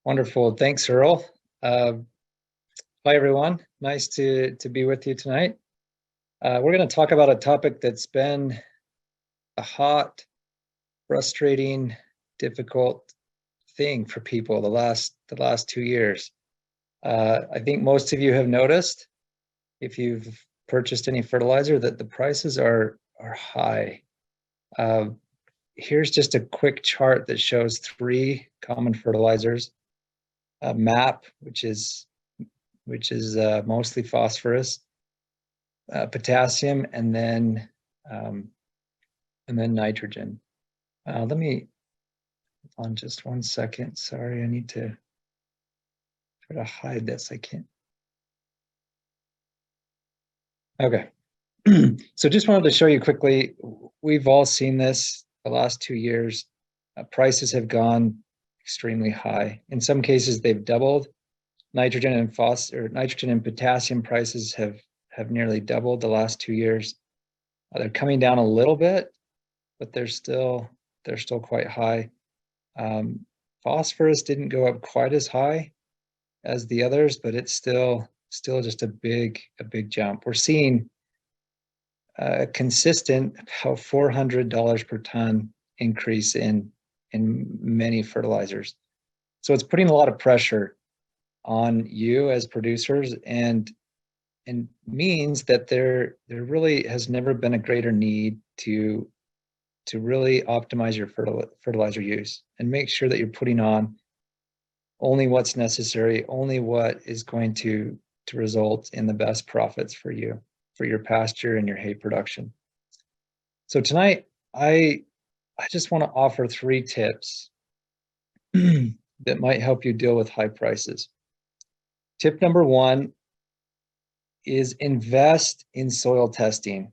Wonderful. Thanks, Earl. Hi, everyone. Nice to be with you tonight. We're going to talk about a topic that's been a hot, frustrating, difficult thing for people the last 2 years. I think most of you have noticed, if you've purchased any fertilizer, that the prices are high. Here's just a quick chart that shows 3 common fertilizers. MAP, which is mostly phosphorus, potassium, and then nitrogen. Let me on just 1 second. Sorry, I need to try to hide this. I can't. Okay. So just wanted to show you quickly. We've all seen this the last 2 years. Prices have gone extremely high. In some cases, they've doubled. Nitrogen and potassium prices have nearly doubled the last 2 years. They're coming down a little bit, but they're still quite high. Phosphorus didn't go up quite as high as the others, but it's still just a big jump. We're seeing a consistent about $400 per ton increase in many fertilizers. So it's putting a lot of pressure on you as producers, and means that there really has never been a greater need to really optimize your fertilizer use and make sure that you're putting on only what's necessary, only what is going to result in the best profits for you, for your pasture and your hay production. So tonight, I just want to offer 3 tips that might help you deal with high prices. Tip number 1 is invest in soil testing.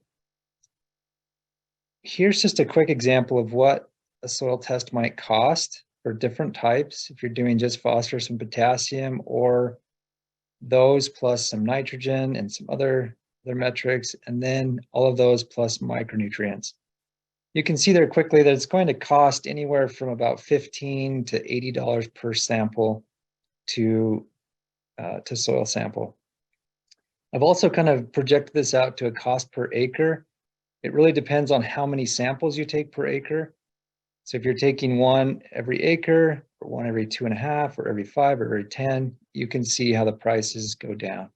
Here's just a quick example of what a soil test might cost for different types. If you're doing just phosphorus and potassium, or those plus some nitrogen and some other metrics, and then all of those plus micronutrients. You can see there quickly that it's going to cost anywhere from about $15 to $80 per sample to soil sample. I've also kind of projected this out to a cost per acre. It really depends on how many samples you take per acre. So if you're taking 1 every acre, or 1 every 2.5, or every 5, or every 10, you can see how the prices go down.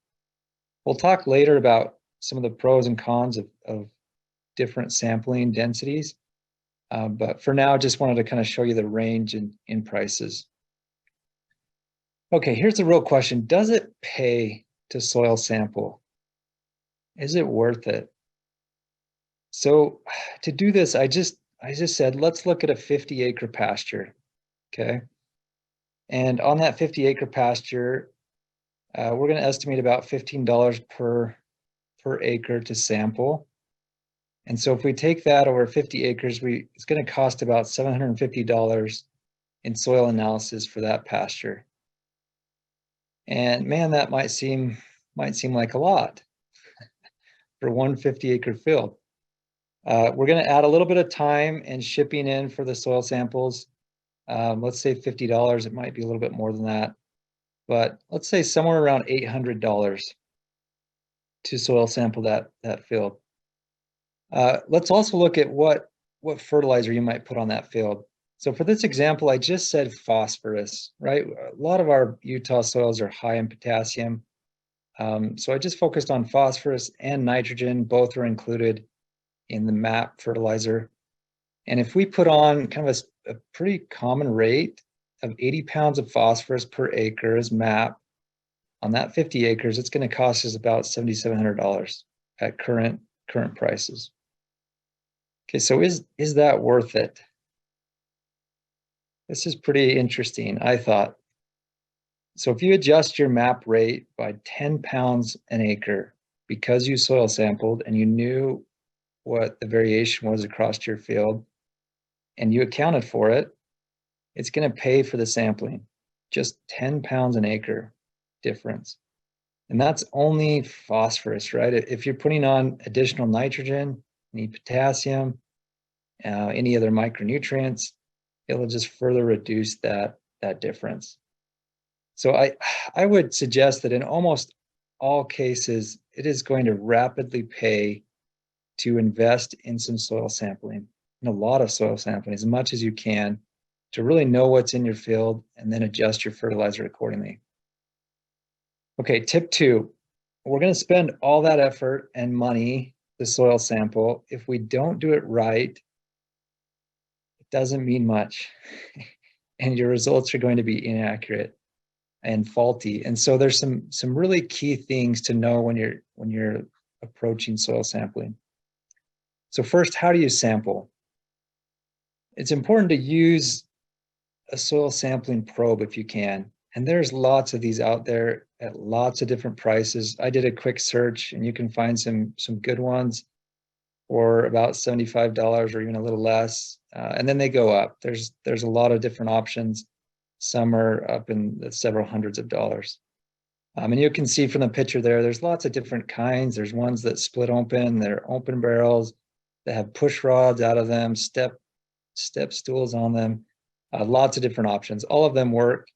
We'll talk later about some of the pros and cons of different sampling densities. But for now, just wanted to kind of show you the range in prices. Okay, here's the real question. Does it pay to soil sample? Is it worth it? So to do this, I just said, let's look at a 50-acre pasture, okay? And on that 50-acre pasture, we're going to estimate about $15 per acre to sample. And so if we take that over 50 acres, it's going to cost about $750 in soil analysis for that pasture. And man, that might seem like a lot for 1 50-acre field. We're going to add a little bit of time and shipping in for the soil samples. Let's say $50. It might be a little bit more than that, but let's say somewhere around $800 to soil sample that field. Let's also look at what fertilizer you might put on that field. So for this example, I just said phosphorus, right? A lot of our Utah soils are high in potassium. So I just focused on phosphorus and nitrogen. Both are included in the MAP fertilizer. And if we put on kind of a pretty common rate of 80 pounds of phosphorus per acre as MAP on that 50 acres, it's going to cost us about $7,700 at current prices. Okay, so is that worth it? This is pretty interesting, I thought. So if you adjust your MAP rate by 10 pounds an acre because you soil sampled and you knew what the variation was across your field and you accounted for it, it's going to pay for the sampling. Just 10 pounds an acre difference. And that's only phosphorus, right? If you're putting on additional nitrogen, any potassium, any other micronutrients, it'll just further reduce that difference. So I would suggest that in almost all cases, it is going to rapidly pay to invest in some soil sampling, in a lot of soil sampling, as much as you can, to really know what's in your field and then adjust your fertilizer accordingly. Okay, tip 2, we're going to spend all that effort and money to soil sample. If we don't do it right, it doesn't mean much. And your results are going to be inaccurate and faulty. And so there's some really key things to know when you're approaching soil sampling. So first, how do you sample? It's important to use a soil sampling probe if you can. And there's lots of these out there at lots of different prices. I did a quick search and you can find some good ones for about $75 or even a little less. And then they go up. There's a lot of different options. Some are up in the several hundreds of dollars. And you can see from the picture there's lots of different kinds. There's ones that split open, they're open barrels, that have push rods out of them, step stools on them, lots of different options. All of them work.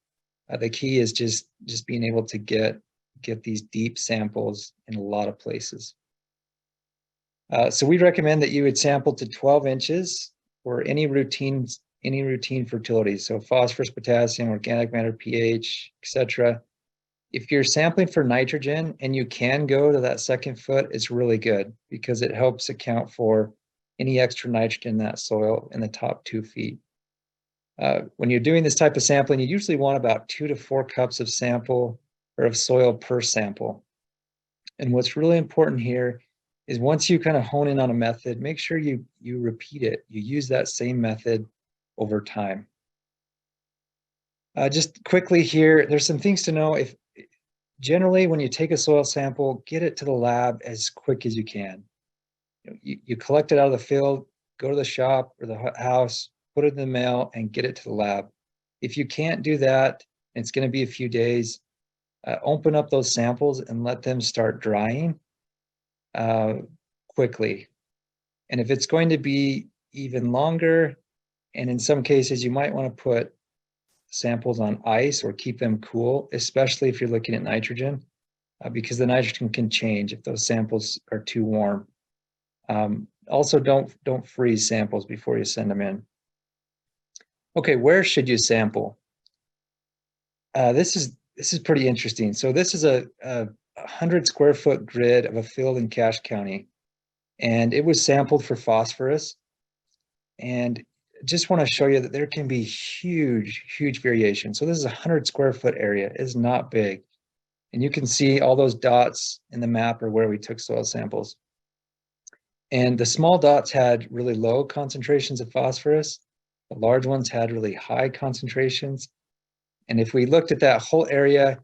The key is just being able to get these deep samples in a lot of places. So we recommend that you would sample to 12 inches for any routine fertility. So phosphorus, potassium, organic matter, pH, etc. If you're sampling for nitrogen and you can go to that second foot, it's really good because it helps account for any extra nitrogen in that soil in the top 2 feet. When you're doing this type of sampling, you usually want about 2 to 4 cups of sample or of soil per sample. And what's really important here is once you kind of hone in on a method, make sure you repeat it. You use that same method over time. Just quickly here, there's some things to know. If generally, when you take a soil sample, get it to the lab as quick as you can. You collect it out of the field, go to the shop or the house, put it in the mail, and get it to the lab. If you can't do that, it's going to be a few days, open up those samples and let them start drying quickly. And if it's going to be even longer, and in some cases, you might want to put samples on ice or keep them cool, especially if you're looking at nitrogen, because the nitrogen can change if those samples are too warm. Also, don't freeze samples before you send them in. Okay, where should you sample? This is pretty interesting. So this is a 100 square foot grid of a field in Cache County, and it was sampled for phosphorus. And just want to show you that there can be huge variation. So this is a 100 square foot area. It's not big. And you can see all those dots in the map are where we took soil samples. And the small dots had really low concentrations of phosphorus. The large ones had really high concentrations. And if we looked at that whole area,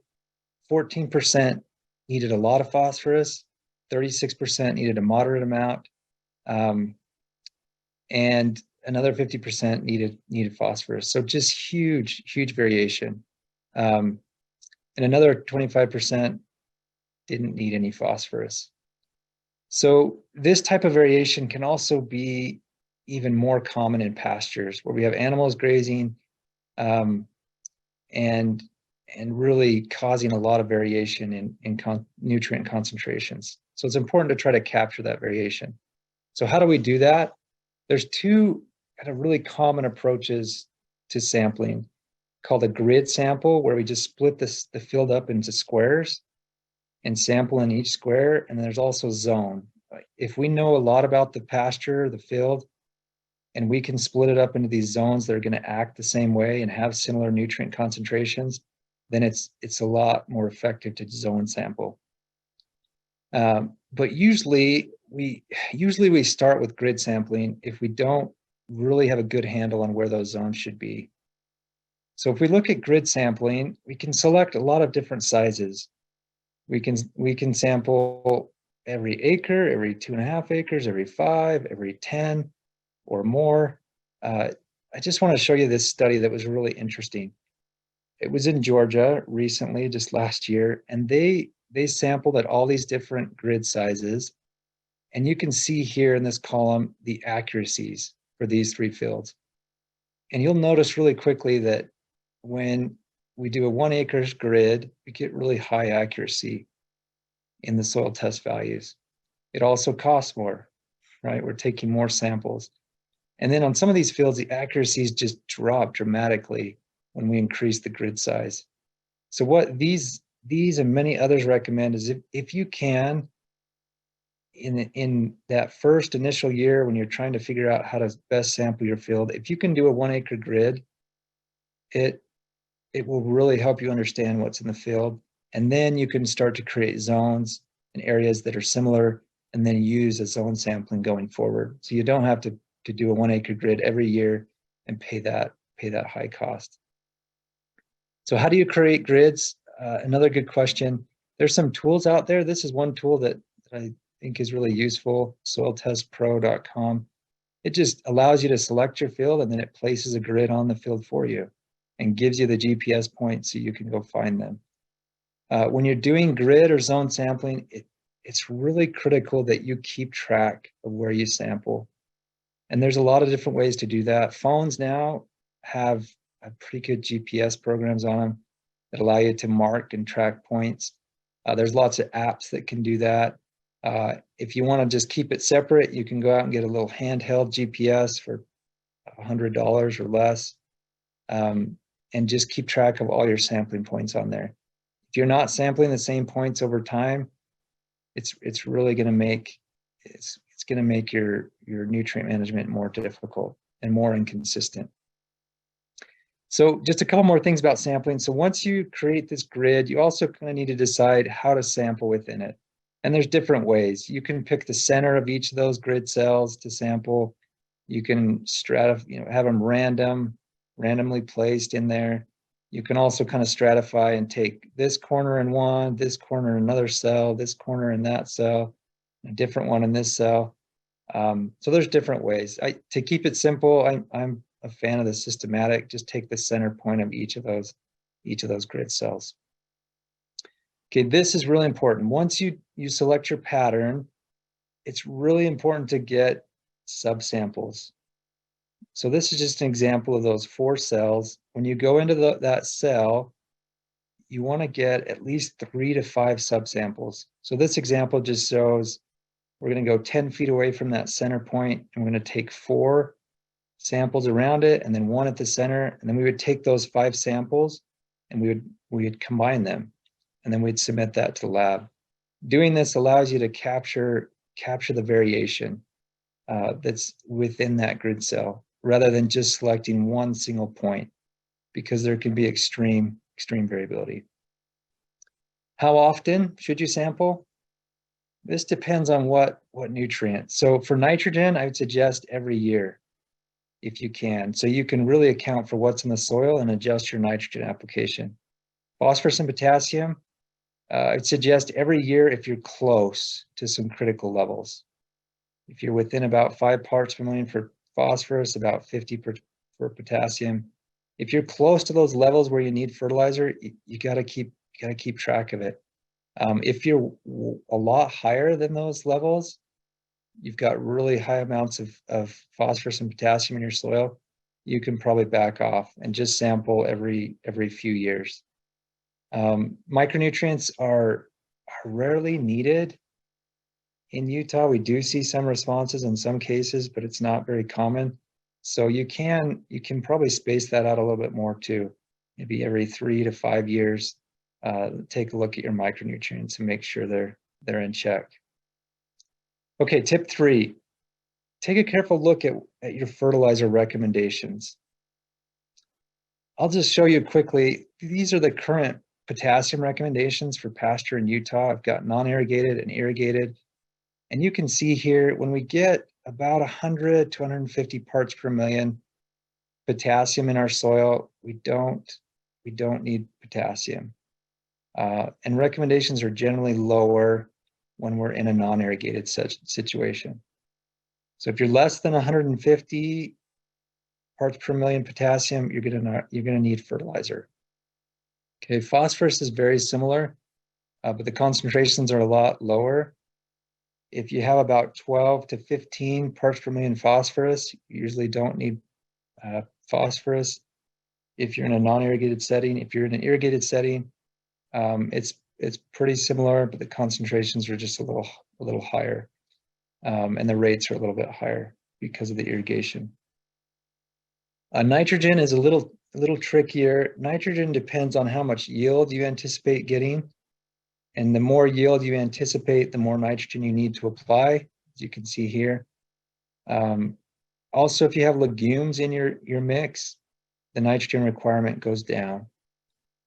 14% needed a lot of phosphorus, 36% needed a moderate amount, and another 50% needed phosphorus. So just huge variation. And another 25% didn't need any phosphorus. So this type of variation can also be even more common in pastures where we have animals grazing and really causing a lot of variation in nutrient concentrations. So it's important to try to capture that variation. So how do we do that? There's 2 kind of really common approaches to sampling called a grid sample, where we just split the field up into squares and sample in each square. And then there's also zone. If we know a lot about the pasture, the field, and we can split it up into these zones that are going to act the same way and have similar nutrient concentrations, then it's a lot more effective to zone sample. But usually we start with grid sampling if we don't really have a good handle on where those zones should be. So if we look at grid sampling, we can select a lot of different sizes. We can sample every acre, every 2.5 acres, every 5, every 10 or more. I just want to show you this study that was really interesting. It was in Georgia recently, just last year, and they sampled at all these different grid sizes. And you can see here in this column the accuracies for these 3 fields. And you'll notice really quickly that when we do a 1 acre grid, we get really high accuracy in the soil test values. It also costs more, right? We're taking more samples. And then on some of these fields, the accuracies just drop dramatically when we increase the grid size. So what these and many others recommend is if you can, in that first initial year when you're trying to figure out how to best sample your field, if you can do a 1 acre grid, it will really help you understand what's in the field. And then you can start to create zones and areas that are similar and then use a zone sampling going forward. So you don't have to do a 1 acre grid every year and pay that high cost. So how do you create grids? Another good question. There's some tools out there. This is one tool that I think is really useful, soiltestpro.com. It just allows you to select your field and then it places a grid on the field for you and gives you the GPS points so you can go find them. When you're doing grid or zone sampling, it's really critical that you keep track of where you sample. And there's a lot of different ways to do that. Phones now have pretty good GPS programs on them that allow you to mark and track points. There's lots of apps that can do that. If you want to just keep it separate, you can go out and get a little handheld GPS for $100 or less, and just keep track of all your sampling points on there. If you're not sampling the same points over time, it's really going to make it's going to make your nutrient management more difficult and more inconsistent. So just a couple more things about sampling. So once you create this grid, you also kind of need to decide how to sample within it. And there's different ways. You can pick the center of each of those grid cells to sample. You can have them randomly placed in there. You can also kind of stratify and take this corner in one, this corner in another cell, this corner in that cell, a different one in this cell. So there's different ways. To keep it simple, I'm a fan of the systematic. Just take the center point of each of those grid cells. Okay, this is really important. Once you select your pattern, it's really important to get subsamples. So this is just an example of those 4 cells. When you go into that cell, you want to get at least 3 to 5 subsamples. So this example just shows we're going to go 10 feet away from that center point, and we're going to take 4 samples around it and then 1 at the center, and then we would take those 5 samples and we would combine them, and then we'd submit that to the lab. Doing this allows you to capture the variation that's within that grid cell, rather than just selecting one single point, because there can be extreme variability. How often should you sample? This depends on what nutrient. So for nitrogen, I would suggest every year if you can. So you can really account for what's in the soil and adjust your nitrogen application. Phosphorus and potassium, I'd suggest every year if you're close to some critical levels. If you're within about 5 parts per million for phosphorus, about 50 for potassium. If you're close to those levels where you need fertilizer, you got to keep track of it. If you're a lot higher than those levels, you've got really high amounts of phosphorus and potassium in your soil, you can probably back off and just sample every few years. Micronutrients are rarely needed. In Utah, we do see some responses in some cases, but it's not very common. So you can probably space that out a little bit more too. Maybe every 3 to 5 years, take a look at your micronutrients and make sure they're in check. Okay, tip 3, take a careful look at your fertilizer recommendations. I'll just show you quickly. These are the current potassium recommendations for pasture in Utah. I've got non-irrigated and irrigated. And you can see here, when we get about 100 to 150 parts per million potassium in our soil, we don't need potassium. And recommendations are generally lower when we're in a non-irrigated situation. So if you're less than 150 parts per million potassium, you're gonna need fertilizer. Okay, phosphorus is very similar, but the concentrations are a lot lower. If you have about 12 to 15 parts per million phosphorus, you usually don't need phosphorus. if you're in a non-irrigated setting. If you're in an irrigated setting, it's pretty similar, but the concentrations are just a little higher, and the rates are a little bit higher because of the irrigation. Nitrogen is a little trickier. Nitrogen depends on how much yield you anticipate getting, and the more yield you anticipate, the more nitrogen you need to apply, as you can see here. Also, if you have legumes in your mix, the nitrogen requirement goes down.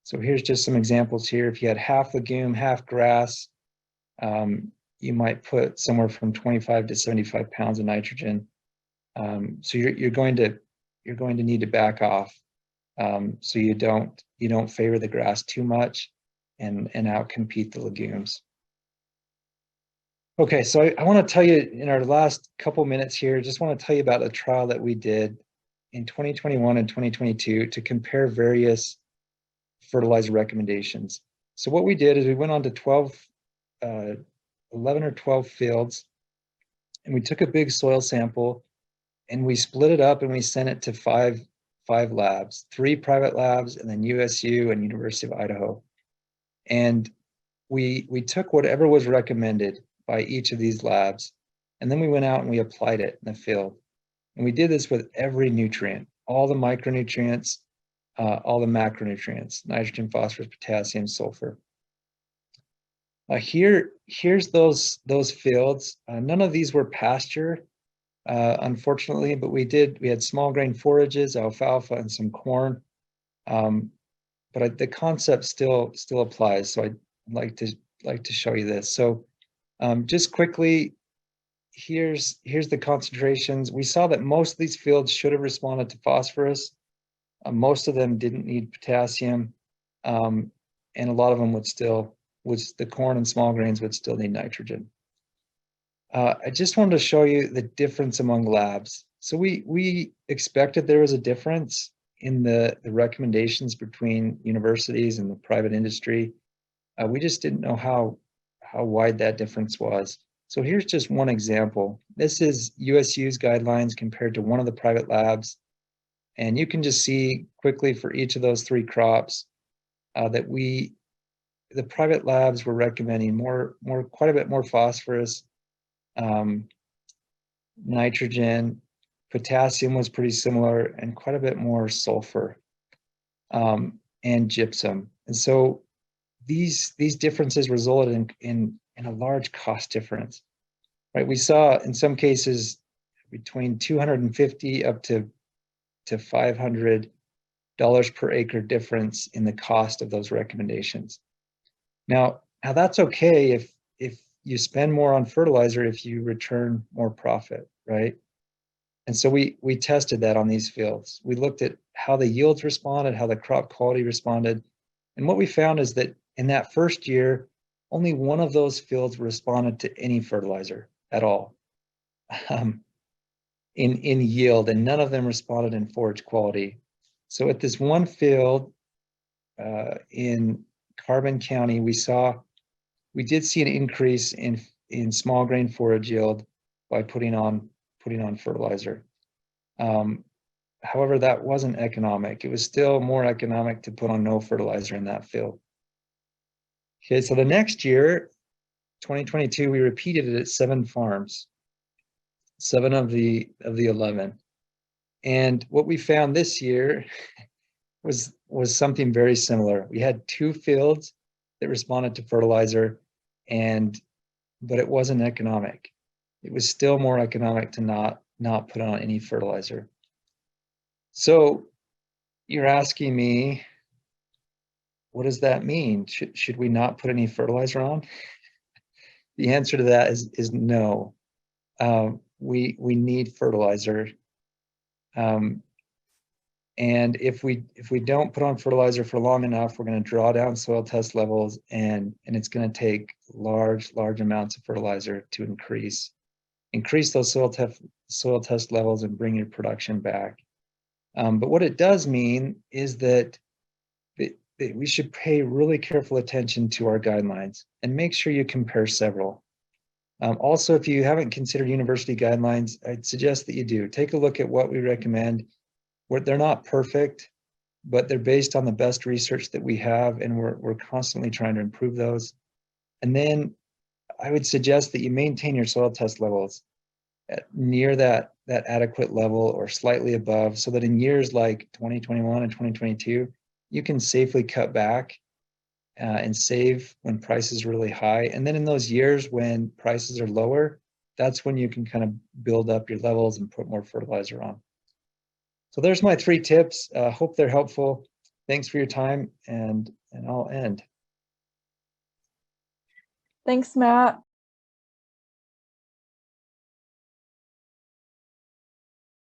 So here's just some examples here. If you had half legume, half grass, you might put somewhere from 25 to 75 pounds of nitrogen. So you're going to need to back off, so you don't favor the grass too much and outcompete the legumes. Okay, so I want to tell you in our last couple minutes here, just want to tell you about a trial that we did in 2021 and 2022 to compare various fertilizer recommendations. So what we did is we went on to 11 or 12 fields, and we took a big soil sample and we split it up and we sent it to five labs, 3 private labs, and then USU and University of Idaho. And we took whatever was recommended by each of these labs, and then we went out and we applied it in the field. And we did this with every nutrient, all the micronutrients, all the macronutrients, nitrogen, phosphorus, potassium, sulfur. Here's those fields. None of these were pasture, unfortunately, but we had small grain forages, alfalfa, and some corn. But the concept still applies. So I'd like to show you this. So just quickly, here's the concentrations. We saw that most of these fields should have responded to phosphorus. Most of them didn't need potassium, and a lot of them the corn and small grains would still need nitrogen. I just wanted to show you the difference among labs. So we expected there was a difference in the recommendations between universities and the private industry. We just didn't know how wide that difference was. So here's just one example. This is USU's guidelines compared to one of the private labs. And you can just see quickly for each of those 3 crops that the private labs were recommending quite a bit more phosphorus, nitrogen, potassium was pretty similar, and quite a bit more sulfur, and gypsum. And so these differences resulted in a large cost difference, right? We saw in some cases between $250 up to $500 per acre difference in the cost of those recommendations. Now that's okay if you spend more on fertilizer if you return more profit, right? And so we tested that on these fields. We looked at how the yields responded, how the crop quality responded. And what we found is that in that first year, only one of those fields responded to any fertilizer at all in yield, and none of them responded in forage quality. So at this one field in Carbon County, we did see an increase in small grain forage yield by putting on fertilizer. However, that wasn't economic. It was still more economic to put on no fertilizer in that field. Okay, so the next year, 2022, we repeated it at 7 farms, 7 of the 11. And what we found this year was something very similar. We had 2 fields that responded to fertilizer, but it wasn't economic. It was still more economic to not put on any fertilizer. So you're asking me, what does that mean? Should we not put any fertilizer on? The answer to that is no. We need fertilizer. And if we don't put on fertilizer for long enough, we're going to draw down soil test levels, and it's going to take large amounts of fertilizer to increase those soil test levels and bring your production back. But what it does mean is that we should pay really careful attention to our guidelines and make sure you compare several. Also, if you haven't considered university guidelines, I'd suggest that you do. Take a look at what we recommend. They're not perfect, but they're based on the best research that we have, and we're constantly trying to improve those. And then I would suggest that you maintain your soil test levels at near that adequate level or slightly above, so that in years like 2021 and 2022, you can safely cut back and save when prices are really high. And then in those years when prices are lower, that's when you can kind of build up your levels and put more fertilizer on. So there's my 3 tips. Hope they're helpful. Thanks for your time, and I'll end. Thanks, Matt.